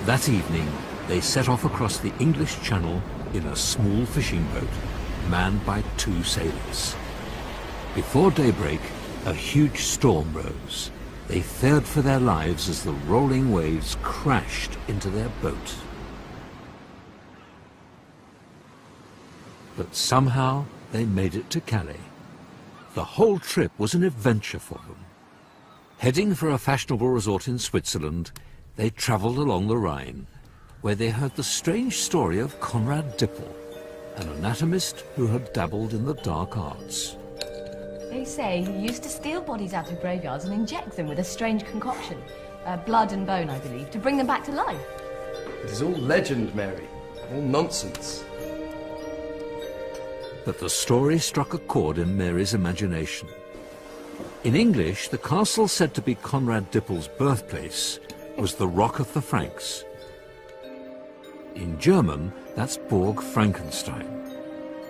That evening, they set off across the English Channel in a small fishing boat, manned by 2 sailors. Before daybreak, a huge storm rose. They feared for their lives as the rolling waves crashed into their boat. But somehow, they made it to Calais. The whole trip was an adventure for them. Heading for a fashionable resort in Switzerland, they travelled along the Rhine, where they heard the strange story of Conrad Dippel, an anatomist who had dabbled in the dark arts. They say he used to steal bodies out of graveyards and inject them with a strange concoction, blood and bone, I believe, to bring them back to life. It is all legend, Mary. All nonsense. But the story struck a chord in Mary's imagination. In English, the castle said to be Conrad Dippel's birthplace was the Rock of the Franks. In German, that's Burg Frankenstein.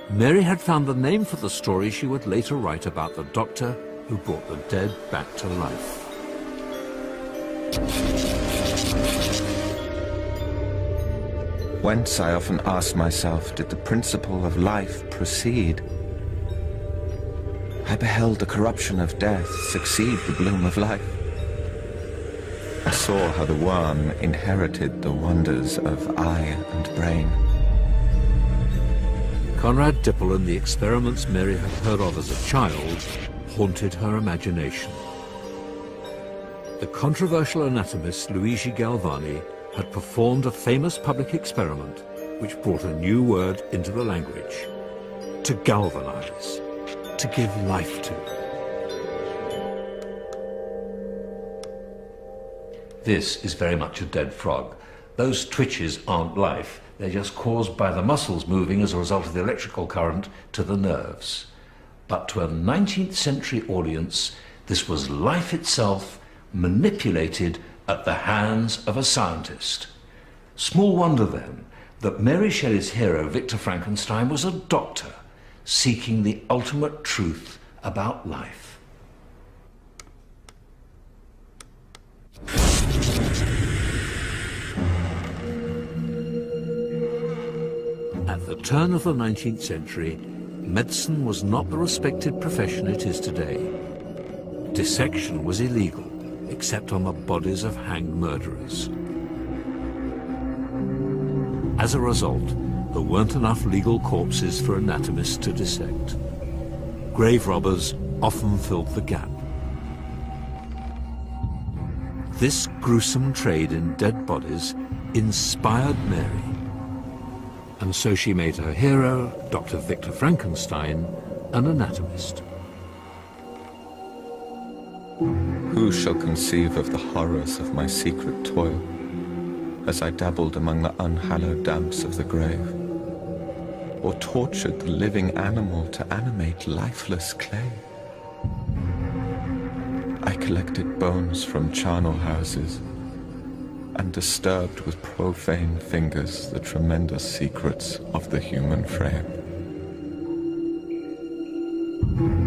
Mary had found the name for the story she would later write about the doctor who brought the dead back to life. Whence, I often ask myself, did the principle of life proceed? I beheld the corruption of death succeed the bloom of life. I saw how the worm inherited the wonders of eye and brain. Conrad Dippel and the experiments Mary had heard of as a child haunted her imagination. The controversial anatomist Luigi Galvani had performed a famous public experiment which brought a new word into the language: to galvanize, to give life to. This is very much a dead frog. Those twitches aren't life, they're just caused by the muscles moving as a result of the electrical current to the nerves. But to a 19th century audience, this was life itself manipulated at the hands of a scientist. Small wonder then that Mary Shelley's hero, Victor Frankenstein, was a doctor seeking the ultimate truth about life. At the turn of the 19th century, medicine was not the respected profession it is today. Dissection was illegal, except on the bodies of hanged murderers. As a result, there weren't enough legal corpses for anatomists to dissect. Grave robbers often filled the gap. This gruesome trade in dead bodies inspired Mary, and so she made her hero, Dr. Victor Frankenstein, an anatomist. Who shall conceive of the horrors of my secret toil as I dabbled among the unhallowed damps of the grave, or tortured the living animal to animate lifeless clay? I collected bones from charnel houses and disturbed with profane fingers the tremendous secrets of the human frame.